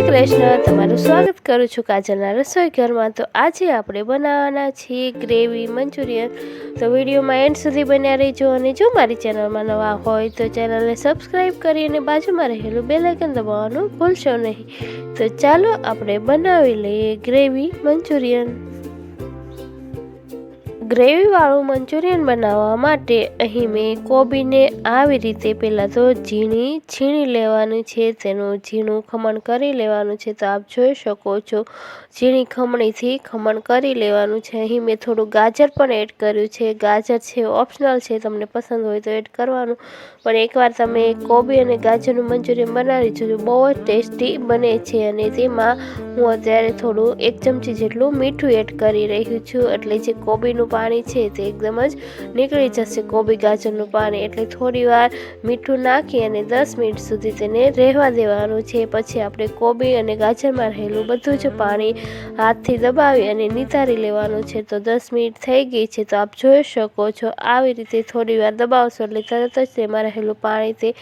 કૃષ્ણ, તમારું સ્વાગત કરું છું કાજલના રસોઈ ઘરમાં। તો આજે આપણે બનાવવાના છીએ ગ્રેવી મંચુરિયન। તો વિડીયોમાં એન્ડ સુધી બન્યા રહેજો અને જો મારી ચેનલમાં નવા હોય તો ચેનલને સબસ્ક્રાઈબ કરી અને બાજુમાં રહેલું બેલ આઇકન દબાવવાનું ભૂલશો નહીં। તો ચાલો આપણે બનાવી લઈએ ગ્રેવી મંચુરિયન। ગ્રેવીવાળું મંચુરિયન બનાવવા માટે અહીં મેં કોબીને આવી રીતે પહેલાં તો ઝીણી છીણી લેવાની છે, તેનું ઝીણું ખમણ કરી લેવાનું છે। તો આપ જોઈ શકો છો ઝીણી ખમણીથી ખમણ કરી લેવાનું છે। અહીં મેં થોડું ગાજર પણ એડ કર્યું છે। ગાજર છે ઓપ્શનલ છે, તમને પસંદ હોય તો એડ કરવાનું, પણ એકવાર તમે કોબી અને ગાજરનું મંચુરિયન બનાવી જોજો, બહુ જ ટેસ્ટી બને છે। અને તેમાં હું અત્યારે થોડું 1 ચમચી જેટલું મીઠું એડ કરી રહ્યું છું, એટલે જે કોબીનું પાણી છે તે એકદમ જ નીકળી જશે, કોબી ગાજરનું પાણી। એટલે થોડી વાર મીઠું નાખી અને 10 મિનિટ સુધી તેને રહેવા દેવાનું છે। પછી આપણે કોબી અને ગાજરમાં રહેલું બધું જ પાણી હાથથી દબાવી અને નિતારી લેવાનું છે। તો 10 મિનિટ થઈ ગઈ છે, તો આપ જોઈ શકો છો આવી રીતે થોડી વાર દબાવશો એટલે તરત જ તેમાં રહેલું પાણી તે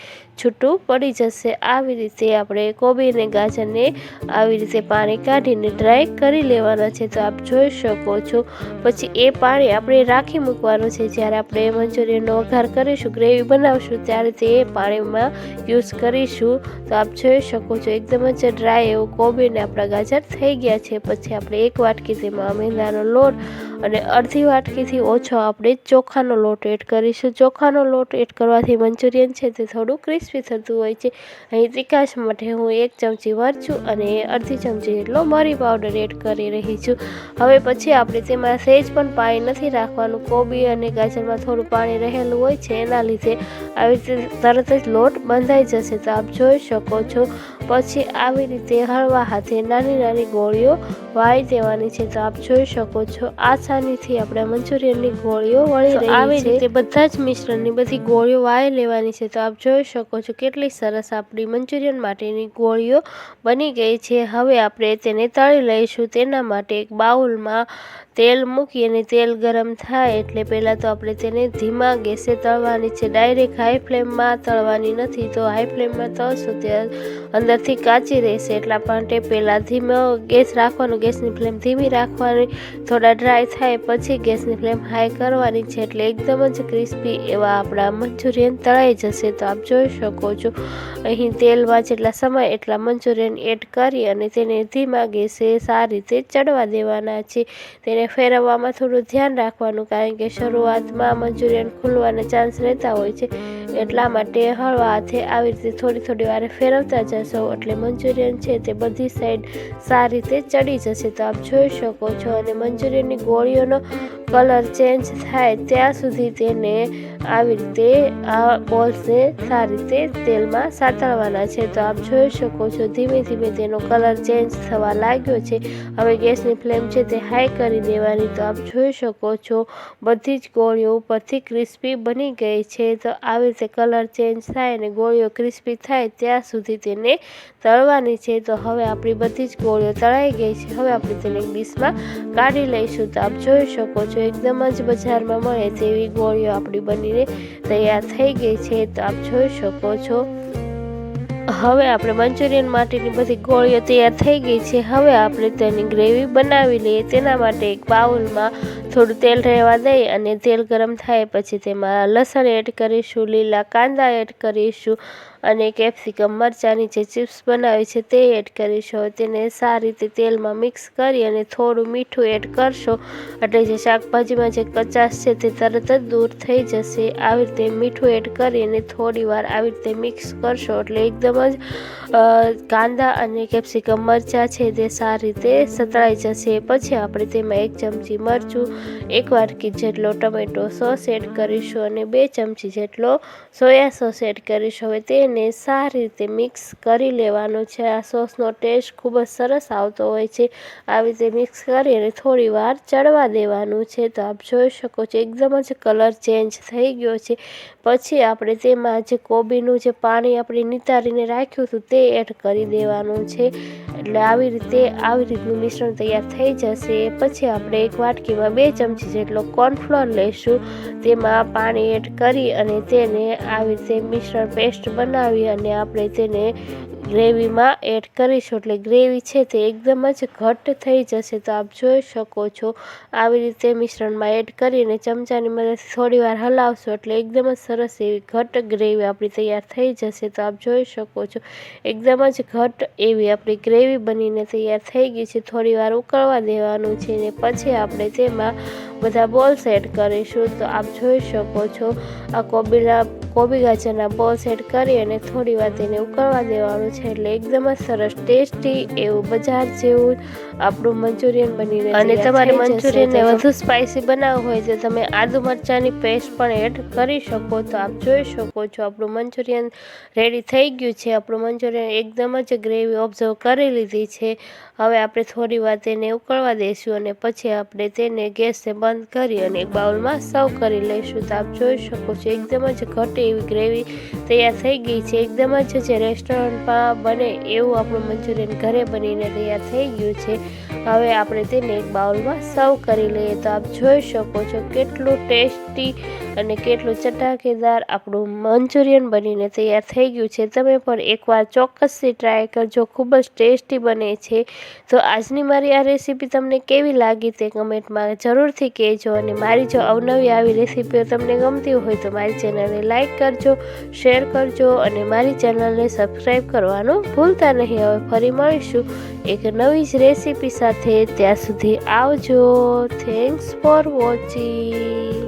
છૂટું પડી જશે। આવી રીતે આપણે કોબી અને ગાજરને આવી રીતે પાણી કાઢીને ડ્રાય કરી લેવાના છે। તો આપ જોઈ શકો છો પછી એ પાણી આપણે રાખી મૂકવાનું છે, જ્યારે આપણે મંચુરિયનનો વઘાર કરીશું, ગ્રેવી બનાવશું ત્યારે તે પાણીમાં યુઝ કરીશું। તો આપ જોઈ શકો છો એકદમ જ ડ્રાય એવું કોબી અને આપણા ગાજર થઈ ગયા છે। પછી આપણે 1 વાટકી તેમાં મેંદાનો લોટ અને અડધી વાટકીથી ઓછો આપણે ચોખાનો લોટ એડ કરીશું। ચોખાનો લોટ એડ કરવાથી મંચુરિયન છે તે થોડું ક્રિસ્પી થતું હોય છે। અહીં તીખાશ માટે હું 1 ચમચી મરચું અને અડધી ચમચી જેટલો મરી પાવડર એડ કરી રહી છું। હવે પછી આપણે તેમાં સહેજ પણ પાણી નથી રાખવાનું, કોબી અને ગાજરમાં થોડું પાણી રહેલું હોય છે, એના લીધે આવી રીતે તરત જ લોટ બંધાઈ જશે। તો આપ જોઈ શકો છો પછી આવી રીતે હળવા હાથે નાની નાની ગોળીઓ વાળી દેવાની છે। તો આપ જોઈ શકો છો આસાનીથી આપણે મંચુરિયનની ગોળીઓ વળી રહી છે। આવી રીતે બધા જ મિશ્રણની બધી ગોળીઓ વાળી લેવાની છે। તો આપ જોઈ શકો છો કેટલી સરસ આપણી મંચુરિયન માટેની ગોળીઓ બની ગઈ છે। હવે આપણે તેને તળી લઈશું। તેના માટે એક બાઉલમાં તેલ મૂકી અને તેલ ગરમ થાય એટલે પહેલાં તો આપણે તેને ધીમા ગેસે તળવાની છે, ડાયરેક્ટ હાઈ ફ્લેમમાં તળવાની નથી। તો હાઈ ફ્લેમમાં તળશો તે અંદરથી કાચી રહેશે, એટલા માટે પહેલાં ધીમો ગેસ રાખવાનો, ગેસની ફ્લેમ ધીમી રાખવાની। થોડા ડ્રાય થાય પછી ગેસની ફ્લેમ હાઈ કરવાની છે, એટલે એકદમ જ ક્રિસ્પી એવા આપણા મંચુરિયન તળાઈ જશે। તો આપ જોઈ શકો છો અહીં તેલમાં જેટલા સમય એટલા મંચુરિયન એડ કરી અને તેને ધીમા ગેસે સારી રીતે ચડવા દેવાના છે। તેને ફેરવવામાં થોડું ધ્યાન રાખવાનું, કારણ કે શરૂઆતમાં મંચુરિયન ખુલવાના ચાન્સ રહેતા હોય છે, એટલા માટે હળવા હાથે આવી રીતે થોડી વાર ફેરવતા જશો એટલે મંચુરિયન છે તે બધી સાઈડ સારી રીતે ચડી જશે। તો આપ જોઈ શકો છો અને મંચુરિયનની ગોળીઓનો કલર ચેન્જ થાય ત્યાં સુધી તેને આવી રીતે આ બોલ્સને સારી રીતે તેલમાં સાતળવાના છે। તો આપ જોઈ શકો છો ધીમે ધીમે તેનો કલર ચેન્જ થવા લાગ્યો છે। હવે ગેસની ફ્લેમ છે તે હાઈ કરી દેવાની। તો આપ જોઈ શકો છો બધી જ ગોળીઓ ઉપરથી ક્રિસ્પી બની ગઈ છે। તો આવી રીતે કલર ચેન્જ થાય અને ગોળીઓ ક્રિસ્પી થાય ત્યાં સુધી તેને તળવાની છે। તો હવે આપણી બધી જ ગોળીઓ તળાઈ ગઈ છે। હવે આપણે તેને એક ડીશમાં કાઢી લઈશું। તો આપ જોઈ શકો છો એકદમ જ બજારમાં મળે તેવી ગોળીઓ આપણી બનીને તૈયાર થઈ ગઈ છે। તો આપ જોઈ શકો છો હવે આપણે મંચુરિયન માટેની બધી ગોળીઓ તૈયાર થઈ ગઈ છે। હવે આપણે તેની ગ્રેવી બનાવી લઈએ। તેના માટે એક બાઉલમાં થોડું તેલ રહેવા દઈ અને તેલ ગરમ થાય પછી તેમાં લસણ એડ કરીશું, લીલા કાંદા એડ કરીશું અને કેપ્સિકમ મરચાંની જે ચિપ્સ બનાવી છે તે એડ કરીશું। તેને સારી રીતે તેલમાં મિક્સ કરી અને થોડું મીઠું એડ કરશો એટલે જે શાકભાજીમાં જે કચાશ છે તે તરત જ દૂર થઈ જશે। આવી રીતે મીઠું એડ કરી અને થોડી વાર આવી રીતે મિક્સ કરશો એટલે એકદમ જ કાંદા અને કેપ્સિકમ મરચાં છે તે સારી રીતે સતળાઈ જશે। પછી આપણે તેમાં 1 ચમચી મરચું, 1 વાટકી જેટલો ટમેટો સોસ એડ કરીશું અને 2 ચમચી જેટલો સોયા સોસ એડ કરીશું। હવે તેને સારી રીતે મિક્સ કરી લેવાનું છે। આ સોસનો ટેસ્ટ ખૂબ જ સરસ આવતો હોય છે। આવી રીતે મિક્સ કરી અને થોડી વાર ચડવા દેવાનું છે। તો આપ જોઈ શકો છો એકદમ જ કલર ચેન્જ થઈ ગયો છે। પછી આપણે તેમાં જે કોબીનું જે પાણી આપણે નિતારીને રાખ્યું હતું તે એડ કરી દેવાનું છે, એટલે આવી રીતનું મિશ્રણ તૈયાર થઈ જશે। પછી આપણે 1 વાટકીમાં 2 ચમચી જેટલો કોર્નફ્લોર લઈશું, તેમાં પાણી એડ કરી અને તેને આવી રીતે મિશ્રણ પેસ્ટ બનાવી અને આપણે તેને ગ્રેવીમાં એડ કરીશું એટલે ગ્રેવી છે તે એકદમ જ ઘટ્ટ થઈ જશે। તો આપ જોઈ શકો છો આવી રીતે મિશ્રણમાં એડ કરીને ચમચાની મદદથી થોડીવાર હલાવશો એટલે એકદમ જ સરસ એવી ઘટ્ટ ગ્રેવી આપણી તૈયાર થઈ જશે। તો આપ જોઈ શકો છો એકદમ જ ઘટ્ટ એવી આપણી ગ્રેવી બનીને તૈયાર થઈ ગઈ છે। થોડીવાર ઉકળવા દેવાનું છે ને પછી આપણે તેમાં બધા બોલ્સ એડ કરીશું। તો આપ જોઈ શકો છો આ કોબી ગાજરના બોલ્સ એડ કરી અને થોડીવાર તેને ઉકળવા દેવાનું છે એટલે એકદમ જ સરસ ટેસ્ટી એવું બજાર જેવું આપણું મંચુરિયન બનીને અને તમારે મંચુરિયનને વધુ સ્પાઇસી બનાવવું હોય તો તમે આદુ મરચાંની પેસ્ટ પણ એડ કરી શકો। તો આપ જોઈ શકો છો આપણું મંચુરિયન રેડી થઈ ગયું છે। આપણું મંચુરિયન એકદમ જ ગ્રેવી ઓબ્ઝર્વ કરી લીધી છે। હવે આપણે થોડીવાર તેને ઉકળવા દઈશું અને પછી આપણે તેને ગેસને બંધ કરી અને એક બાઉલમાં સર્વ કરી લઈશું। તો આપ જોઈ શકો છો એકદમ જ ઘટ્ટ એવી ગ્રેવી તૈયાર થઈ ગઈ છે। એકદમ જ જે રેસ્ટોરન્ટમાં બને એવું આપણું મંચુરિયન ઘરે બનીને તૈયાર થઈ ગયું છે। હવે આપણે તેને એક બાઉલમાં સર્વ કરી લઈએ। તો આપ જોઈ શકો છો કેટલું ટેસ્ટી અને કેટલું ચટાકેદાર આપણું મંચુરિયન બનીને તૈયાર થઈ ગયું છે। તમે પણ એકવાર ચોક્કસથી ટ્રાય કરજો, ખૂબ જ ટેસ્ટી બને છે। તો આજની મારી આ રેસીપી તમને કેવી લાગી તે કમેન્ટમાં જરૂરથી કહેજો અને મારી જો અવનવી આવી રેસીપીઓ તમને ગમતી હોય તો મારી ચેનલને લાઈક કરજો, શેર કરજો અને મારી ચેનલને સબસ્ક્રાઈબ કરવાનું ભૂલતા નહીં। હવે ફરી મળીશું એક નવી જ રેસીપી સાથે। ત્યાં સુધી આવજો। Thanks for watching.